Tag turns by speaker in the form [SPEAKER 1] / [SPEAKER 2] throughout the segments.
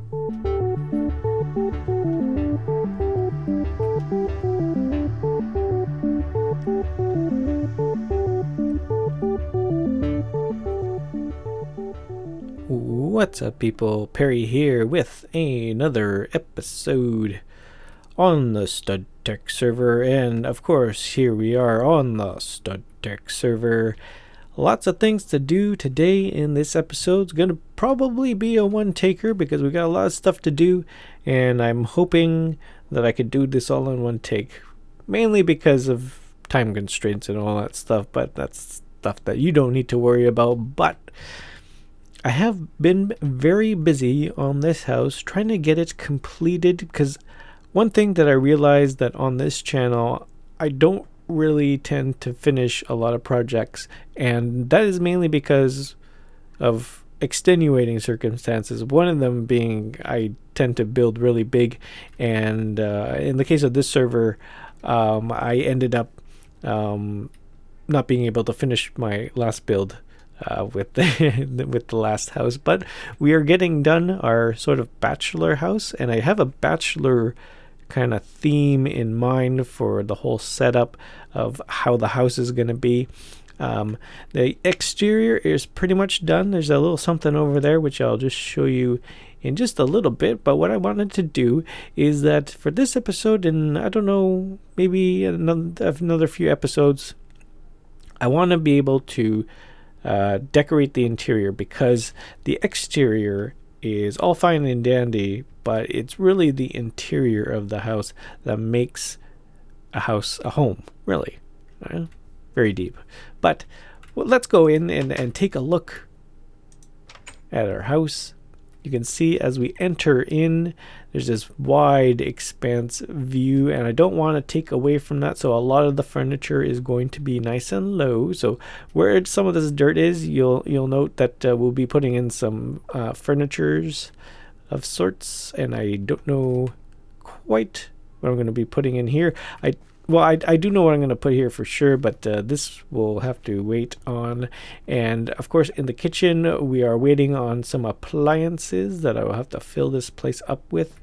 [SPEAKER 1] What's up, people? Perry here with another episode on the Stud Tech server, and of course here we are on the Stud Tech server. Lots of things to do today in this episode. It's gonna probably be a one-taker because we got a lot of stuff to do, and I'm hoping that I could do this all in one take, mainly because of time constraints and all that stuff, but that's stuff that you don't need to worry about. But I have been very busy on this house trying to get it completed, because one thing that I realized that on this channel I don't really tend to finish a lot of projects, and that is mainly because of extenuating circumstances. One of them being I tend to build really big, and in the case of this server, I ended up not being able to finish my last build with the last house, but we are getting done our sort of bachelor house, and I have a bachelor kind of theme in mind for the whole setup of how the house is going to be. The exterior is pretty much done. There's a little something over there which I'll just show you in just a little bit, but what I wanted to do is that for this episode, and I don't know, maybe another few episodes, I want to be able to decorate the interior, because the exterior is all fine and dandy, but it's really the interior of the house that makes a house a home, really. Very deep. But let's go in and take a look at our house. You can see as we enter in, there's this wide expanse view, and I don't want to take away from that, so a lot of the furniture is going to be nice and low. So where some of this dirt is, you'll note that we'll be putting in some furnitures of sorts, and I don't know quite what I'm going to be putting in here. I do know what I'm going to put here for sure, but this will have to wait on. And of course, in the kitchen, we are waiting on some appliances that I will have to fill this place up with.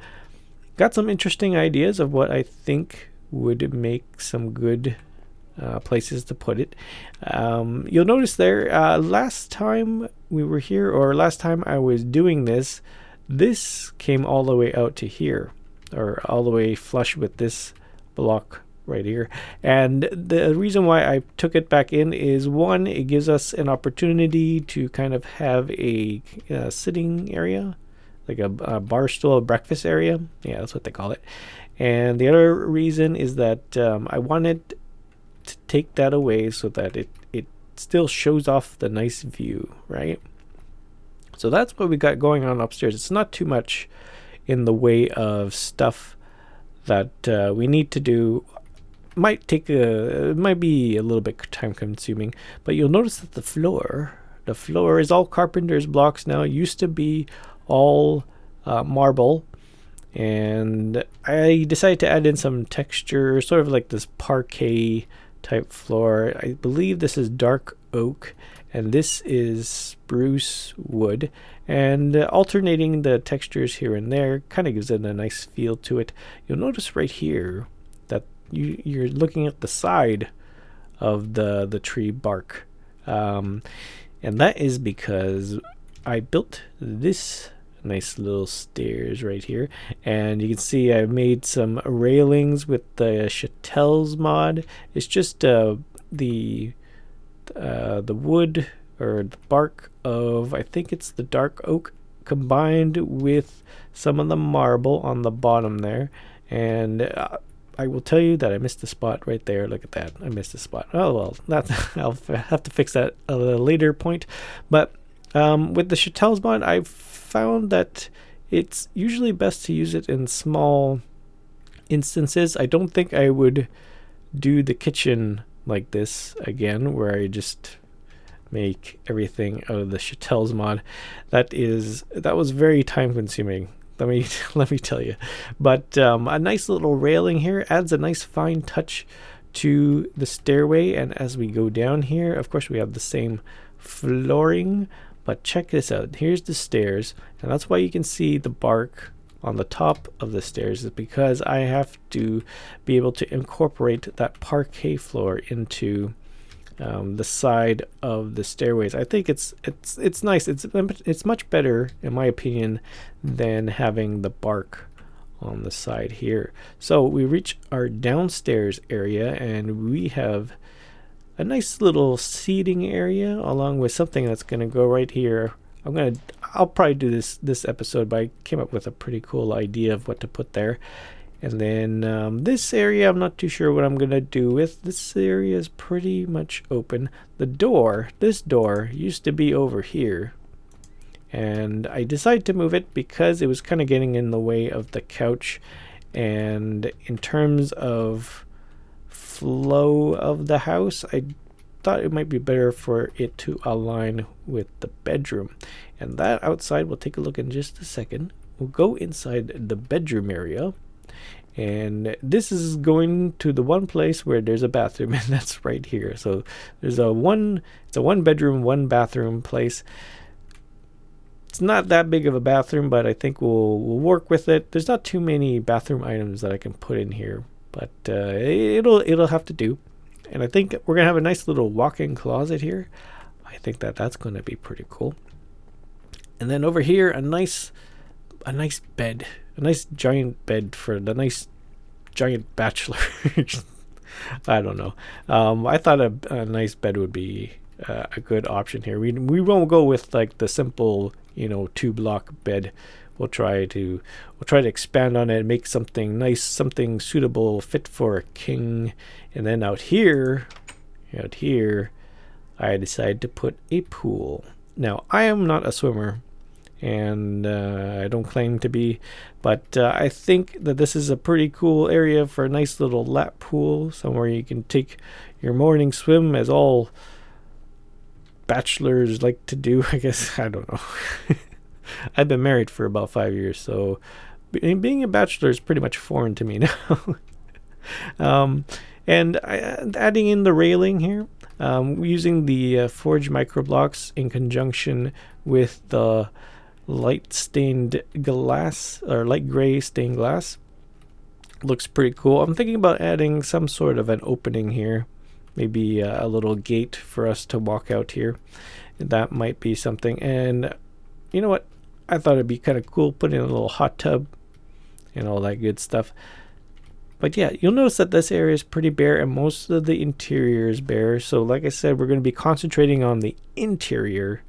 [SPEAKER 1] Got some interesting ideas of what I think would make some good places to put it. You'll notice there, last time we were here, or last time I was doing this, this came all the way out to here, or all the way flush with this block right here. And the reason why I took it back in is, one, it gives us an opportunity to kind of have a sitting area, like a bar stool breakfast area. Yeah, that's what they call it. And the other reason is that I wanted to take that away so that it still shows off the nice view, right? So that's what we got going on upstairs. It's not too much in the way of stuff that we need to do. Might be a little bit time consuming, but you'll notice that the floor is all Carpenter's blocks now. It used to be all marble, and I decided to add in some texture, sort of like this parquet type floor. I believe this is dark oak and this is spruce wood, and alternating the textures here and there kind of gives it a nice feel to it. You'll notice right here that you're looking at the side of the tree bark, and that is because I built this nice little stairs right here, and you can see I made some railings with the Chisel mod. It's just the wood, or the bark of, I think it's the dark oak, combined with some of the marble on the bottom there. And I will tell you that I missed the spot right there. Look at that. I missed the spot. Oh, well, I'll have to fix that at a later point. But with the Chisel mod, I've found that it's usually best to use it in small instances. I don't think I would do the kitchen like this again, where I just make everything out of the Chisel mod. That was very time consuming. Let me tell you. But a nice little railing here adds a nice fine touch to the stairway. And as we go down here, of course, we have the same flooring, But check this out. Here's the stairs, and that's why you can see the bark on the top of the stairs, is because I have to be able to incorporate that parquet floor into the side of the stairways. I think it's nice. It's much better, in my opinion, than having the bark on the side here. So we reach our downstairs area, and we have a nice little seating area along with something that's going to go right here. I'll probably do this episode, but I came up with a pretty cool idea of what to put there. And then this area, I'm not too sure what I'm going to do with. This area is pretty much open. This door used to be over here, and I decided to move it because it was kind of getting in the way of the couch, and in terms of flow of the house, I thought it might be better for it to align with the bedroom. And that outside, we'll take a look in just a second. We'll go inside the bedroom area, and this is going to the one place where there's a bathroom, and that's right here. So there's it's a one bedroom, one bathroom place. It's not that big of a bathroom, but I think we'll work with it. There's not too many bathroom items that I can put in here, but it'll have to do. And I think we're gonna have a nice little walk-in closet here. I think that's gonna be pretty cool. And then over here, a nice bed, a nice giant bed for the nice giant bachelor. I don't know. I thought a nice bed would be a good option here. We won't go with like the simple 2-block bed. We'll try to expand on it, make something nice, something suitable, fit for a king. And then out here, I decided to put a pool. Now, I am not a swimmer, and I don't claim to be, but I think that this is a pretty cool area for a nice little lap pool, somewhere you can take your morning swim, as all bachelors like to do, I guess. I don't know. I've been married for about 5 years, so being a bachelor is pretty much foreign to me now. And adding in the railing here, using the forged microblocks in conjunction with the light stained glass, or light gray stained glass, looks pretty cool. I'm thinking about adding some sort of an opening here, maybe a little gate for us to walk out here. That might be something. And you know what? I thought it'd be kind of cool putting a little hot tub and all that good stuff. But yeah, you'll notice that this area is pretty bare, and most of the interior is bare. So like I said, we're going to be concentrating on the interior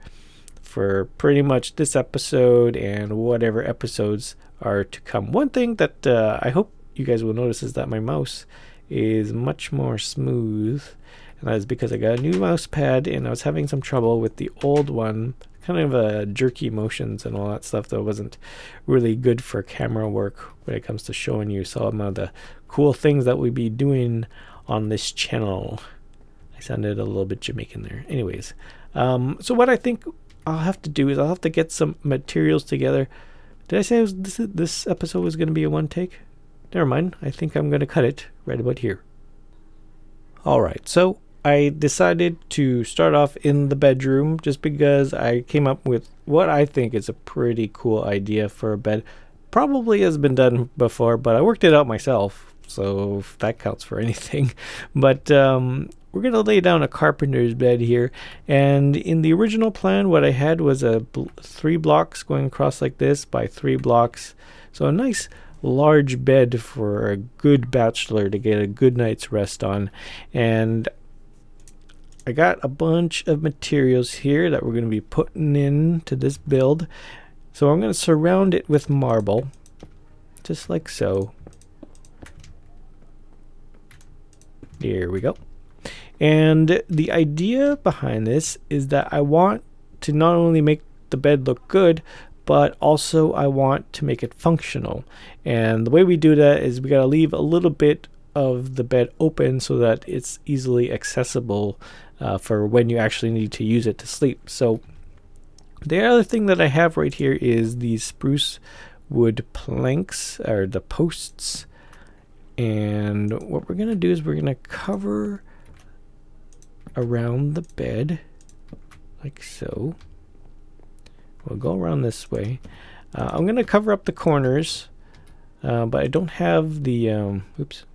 [SPEAKER 1] for pretty much this episode and whatever episodes are to come. One thing that I hope you guys will notice is that my mouse is much more smooth, and that is because I got a new mouse pad, and I was having some trouble with the old one, kind of jerky motions and all that stuff that wasn't really good for camera work when it comes to showing you some of the cool things that we'll be doing on this channel. I sounded a little bit Jamaican there. Anyways, so what I think I'll have to do is I'll have to get some materials together. Did I say this episode was going to be a one take? Never mind. I think I'm going to cut it right about here. Alright, so I decided to start off in the bedroom just because I came up with what I think is a pretty cool idea for a bed. Probably has been done before, but I worked it out myself, so if that counts for anything. But we're going to lay down a carpenter's bed here. And in the original plan, what I had was 3 blocks going across like this by 3 blocks. So a nice large bed for a good bachelor to get a good night's rest on. And I got a bunch of materials here that we're going to be putting into this build. So I'm going to surround it with marble, just like so. Here we go. And the idea behind this is that I want to not only make the bed look good, but also I want to make it functional. And the way we do that is we got to leave a little bit of the bed open so that it's easily accessible for when you actually need to use it to sleep. So the other thing that I have right here is these spruce wood planks, or the posts. And what we're going to do is we're going to cover around the bed like so. we'll go around this way. I'm going to cover up the corners, but I don't have the, oops.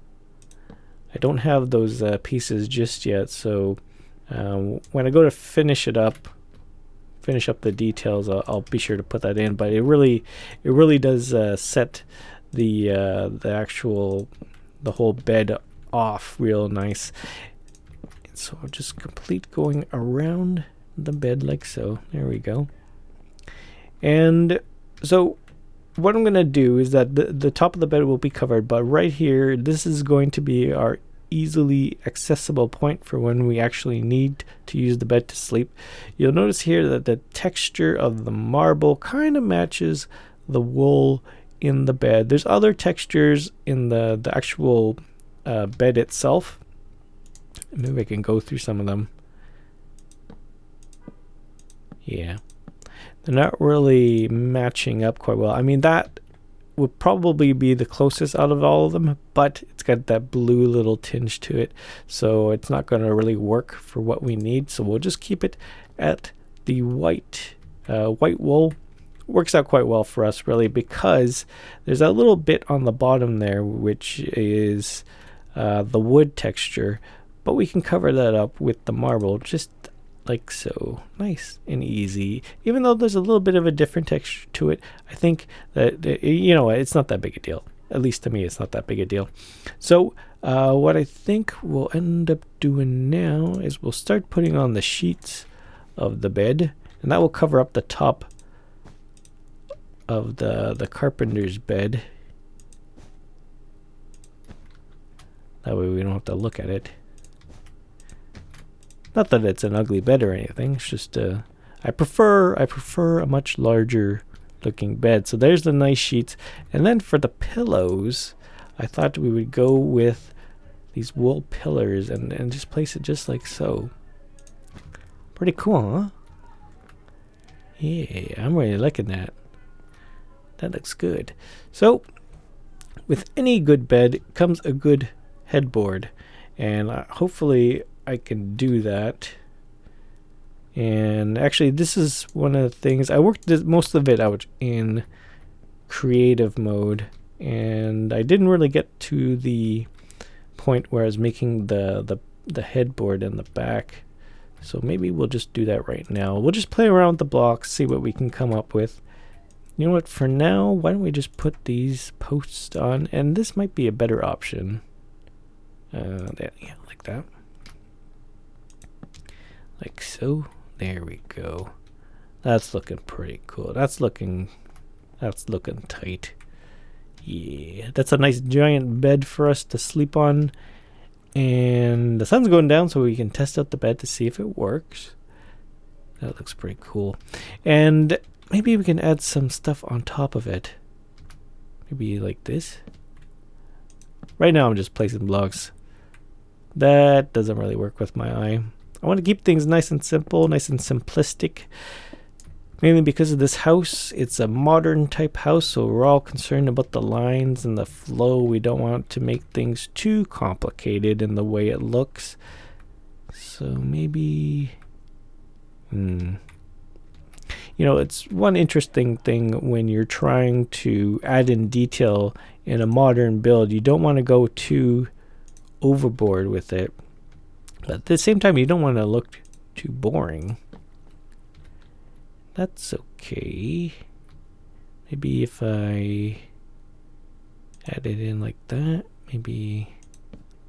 [SPEAKER 1] I don't have those pieces just yet, so when I go to finish up the details, I'll be sure to put that in. But it really does set the whole bed off real nice. And so I'll just complete going around the bed like so. There we go. And so what I'm going to do is that the top of the bed will be covered, but right here, this is going to be our easily accessible point for when we actually need to use the bed to sleep. You'll notice here that the texture of the marble kind of matches the wool in the bed. There's other textures in the actual bed itself. Maybe I can go through some of them. Yeah. They're not really matching up quite well. I mean, that would probably be the closest out of all of them, but it's got that blue little tinge to it, so it's not going to really work for what we need. So we'll just keep it at the white wool. Works out quite well for us, really, because there's a little bit on the bottom there, which is the wood texture, but we can cover that up with the marble, just like so. Nice and easy. Even though there's a little bit of a different texture to it, I think that, you know, it's not that big a deal. At least to me, it's not that big a deal. So what I think we'll end up doing now is we'll start putting on the sheets of the bed, and that will cover up the top of the carpenter's bed. That way we don't have to look at it. Not that it's an ugly bed or anything. It's just I prefer a much larger looking bed. So there's the nice sheets. And then for the pillows, I thought we would go with these wool pillars and just place it just like so. Pretty cool, huh? Yeah, I'm really liking that. That looks good. So with any good bed comes a good headboard, and hopefully I can do that. And actually, this is one of the things I worked most of it out in creative mode, and I didn't really get to the point where I was making the headboard in the back. So maybe we'll just do that right now. We'll just play around with the blocks, see what we can come up with. You know what, for now, why don't we just put these posts on? And this might be a better option. Yeah, like that. Like so. There we go. That's looking pretty cool. That's looking tight. Yeah, that's a nice giant bed for us to sleep on. And the sun's going down, so we can test out the bed to see if it works. That looks pretty cool. And maybe we can add some stuff on top of it. Maybe like this. Right now I'm just placing blocks. That doesn't really work with my eye. I want to keep things nice and simple, nice and simplistic. Mainly because of this house. It's a modern type house, so we're all concerned about the lines and the flow. We don't want to make things too complicated in the way it looks. So maybe... You know, it's one interesting thing when you're trying to add in detail in a modern build. You don't want to go too overboard with it. But at the same time, you don't want to look too boring. That's okay. Maybe if I add it in like that, maybe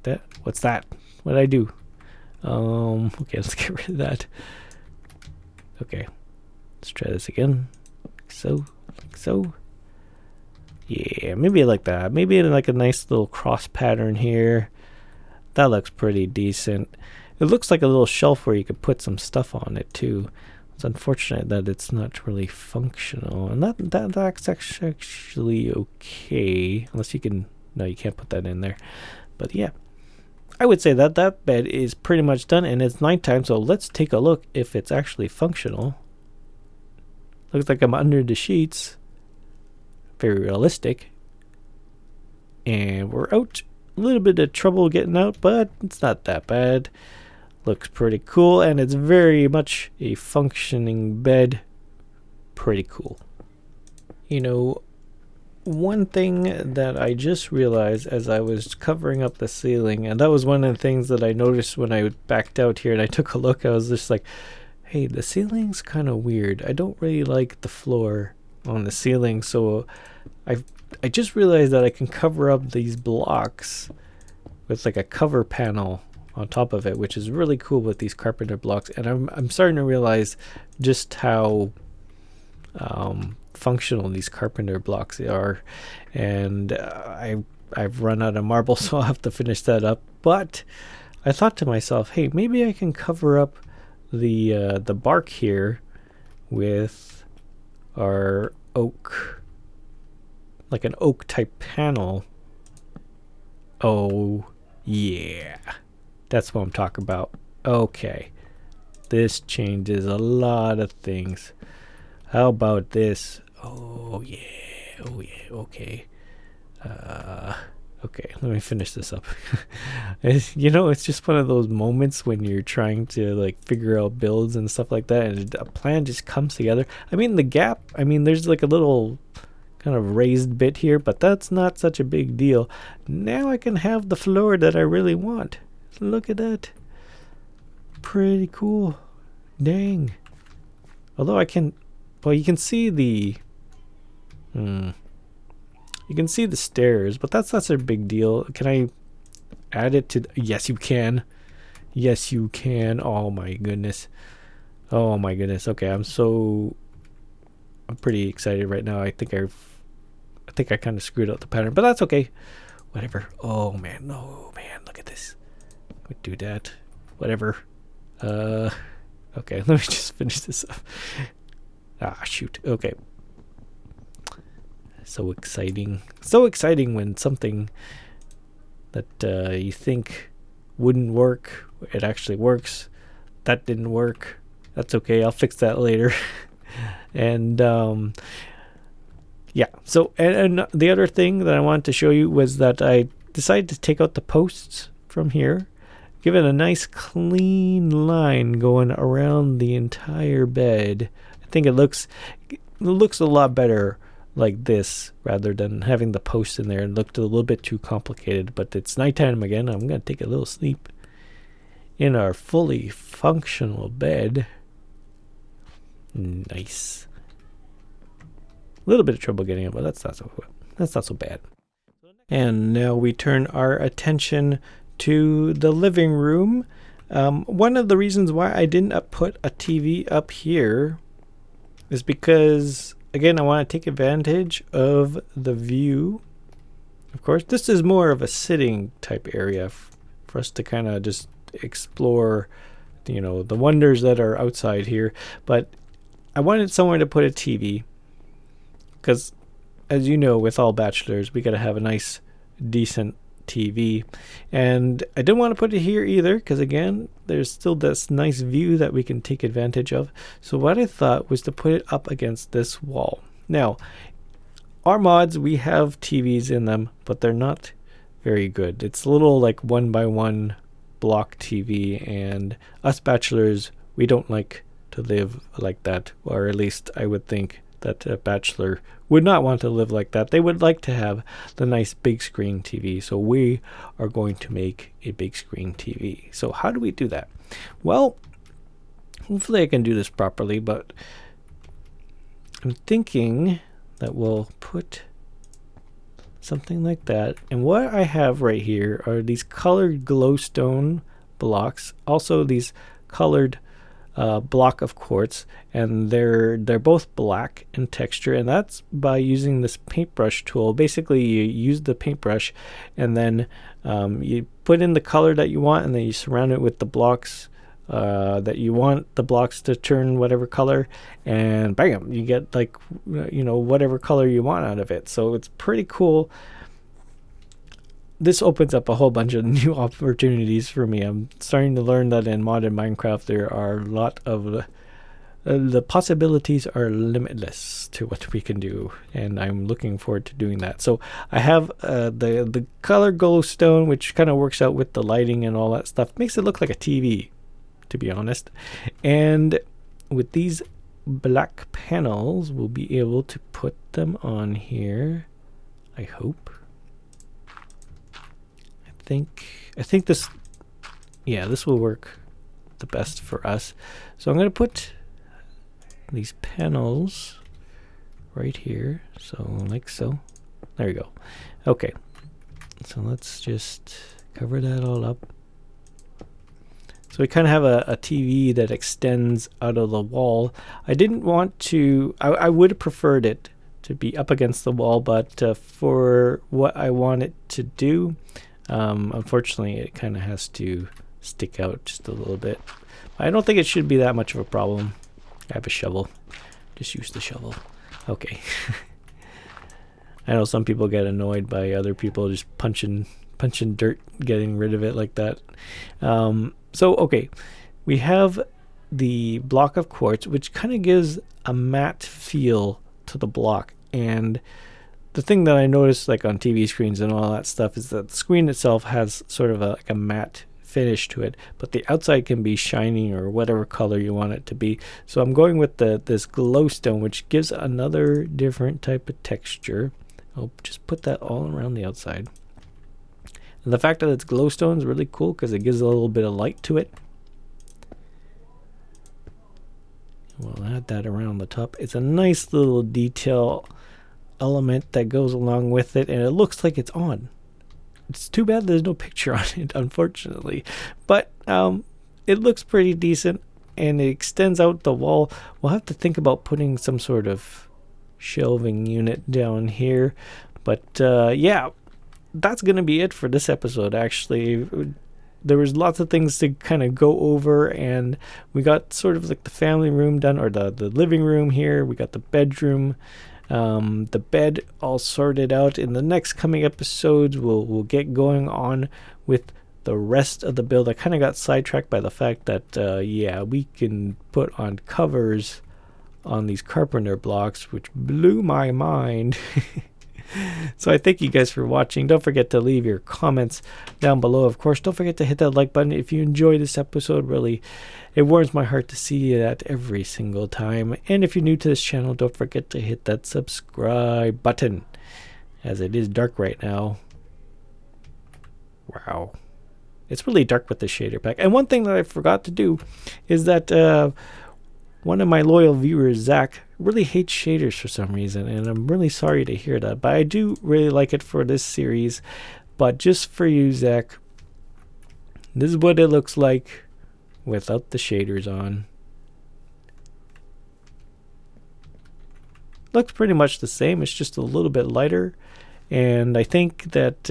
[SPEAKER 1] that. What's that? What did I do? Okay, let's get rid of that. Okay, let's try this again. Like so, like so. Yeah, maybe like that. Maybe in like a nice little cross pattern here. That looks pretty decent. It looks like a little shelf where you could put some stuff on it too. It's unfortunate that it's not really functional, and that's actually okay, unless you can. No, you can't put that in there. But yeah, I would say that that bed is pretty much done, and it's nighttime. So let's take a look if it's actually functional. Looks like I'm under the sheets. Very realistic. And we're out. A little bit of trouble getting out, but it's not that bad. Looks pretty cool, and it's very much a functioning bed pretty cool. You know, one thing that I just realized as I was covering up the ceiling, and that was one of the things that I noticed when I backed out here and I took a look, I was just like, hey, the ceiling's kind of weird. I don't really like the floor on the ceiling, so I just realized that I can cover up these blocks with like a cover panel on top of it, which is really cool with these Carpenter blocks. And I'm starting to realize just how functional these Carpenter blocks are. And I've run out of marble, so I'll have to finish that up. But I thought to myself, hey, maybe I can cover up the bark here with our oak, like an oak type panel. Oh yeah, that's what I'm talking about. Okay, this changes a lot of things. How about this? Oh yeah, okay. Okay, let me finish this up. You know, it's just one of those moments when you're trying to like figure out builds and stuff like that, and a plan just comes together. I mean, the gap, I mean, there's like a little kind of raised bit here, but that's not such a big deal. Now I can have the floor that I really want. Look at that. Pretty cool. Dang. Although I can, well, you can see the you can see the stairs, but that's not such a big deal. Can I add it to? Yes, you can. Yes, you can. Oh my goodness. Oh my goodness. Okay, I'm pretty excited right now. I think I kind of screwed up the pattern, but that's okay. Whatever. Oh man. Oh man. Look at this. We do that. Whatever. Okay. Let me just finish this up. Ah, shoot. Okay. So exciting. So exciting when something that you think wouldn't work, it actually works. That didn't work. That's okay. I'll fix that later. And yeah. So and the other thing that I wanted to show you was that I decided to take out the posts from here, give it a nice clean line going around the entire bed. I think it looks a lot better like this rather than having the posts in there. It looked a little bit too complicated, but it's nighttime again. I'm going to take a little sleep in our fully functional bed. Nice. A little bit of trouble getting it, but that's not so bad. And now we turn our attention to the living room. One of the reasons why I didn't put a TV up here is because, again, I want to take advantage of the view. Of course, this is more of a sitting type area for us to kind of just explore, you know, the wonders that are outside here. But I wanted somewhere to put a TV because, as you know, with all bachelors, we got to have a nice, decent TV. And I didn't want to put it here either because, again, there's still this nice view that we can take advantage of. So what I thought was to put it up against this wall. Now, our mods, we have TVs in them, but they're not very good. It's a little like 1x1 block TV, and us bachelors, we don't like to live like that, or at least I would think that a bachelor would not want to live like that. They would like to have the nice big screen TV. So we are going to make a big screen TV. So how do we do that? Well, hopefully I can do this properly, but I'm thinking that we'll put something like that. And what I have right here are these colored glowstone blocks, also these colored block of quartz, and they're both black in texture, and that's by using this paintbrush tool. Basically, you use the paintbrush and then you put in the color that you want, and then you surround it with the blocks that you want the blocks to turn whatever color, and bam, you get like, you know, whatever color you want out of it. So it's pretty cool. This opens up a whole bunch of new opportunities for me. I'm starting to learn that in modern Minecraft there are a lot of the possibilities are limitless to what we can do, and I'm looking forward to doing that. So I have the color glowstone, which kind of works out with the lighting and all that stuff. Makes it look like a TV, to be honest. And with these black panels, we'll be able to put them on here. I hope. I think this, yeah, this will work the best for us. So I'm going to put these panels right here. So like so. There we go. Okay. So let's just cover that all up. So we kind of have a TV that extends out of the wall. I didn't want to, I would have preferred it to be up against the wall, but for what I want it to do, unfortunately it kind of has to stick out just a little bit. I don't think it should be that much of a problem. I have a shovel. Just use the shovel. Okay. I know some people get annoyed by other people just punching dirt, getting rid of it like that. So, okay, we have the block of quartz, which kind of gives a matte feel to the block. And the thing that I noticed, like on TV screens and all that stuff, is that the screen itself has sort of like a matte finish to it, but the outside can be shiny or whatever color you want it to be. So I'm going with this glowstone, which gives another different type of texture. I'll just put that all around the outside. And the fact that it's glowstone is really cool because it gives a little bit of light to it. We'll add that around the top. It's a nice little detail element that goes along with it, and it looks like it's on. It's too bad there's no picture on it, unfortunately. But it looks pretty decent, and it extends out the wall. We'll have to think about putting some sort of shelving unit down here. But yeah, that's going to be it for this episode, actually. There was lots of things to kind of go over, and we got sort of like the family room done, or the living room here. We got the bedroom, the bed all sorted out. In the next coming episodes, we'll get going on with the rest of the build. I kind of got sidetracked by the fact that, yeah, we can put on covers on these Carpenter blocks, which blew my mind. So I thank you guys for watching. Don't forget to leave your comments down below. Of course, don't forget to hit that like button if you enjoy this episode. Really, it warms my heart to see that every single time. And if you're new to this channel, don't forget to hit that subscribe button, as it is dark right now. Wow. It's really dark with the shader pack. And one thing that I forgot to do is that one of my loyal viewers, Zach, really hates shaders for some reason, and I'm really sorry to hear that. But I do really like it for this series. But just for you, Zach, this is what it looks like without the shaders on. Looks pretty much the same. It's just a little bit lighter. And I think that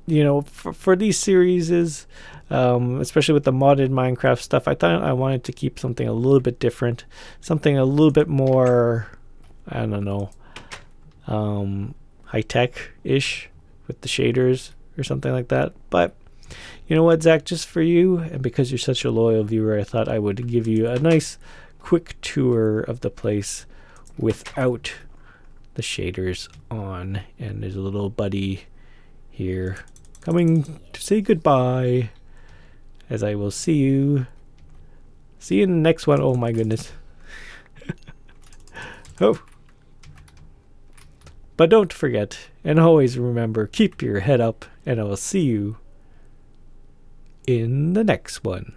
[SPEAKER 1] you know, for these series, especially with the modded Minecraft stuff, I thought I wanted to keep something a little bit different, something a little bit more, I don't know, high-tech-ish with the shaders or something like that. But you know what, Zach, just for you, and because you're such a loyal viewer, I thought I would give you a nice quick tour of the place without the shaders on. And there's a little buddy here coming to say goodbye, as I will see you in the next one. Oh my goodness. Oh, but don't forget, and always remember, keep your head up, and I will see you in the next one.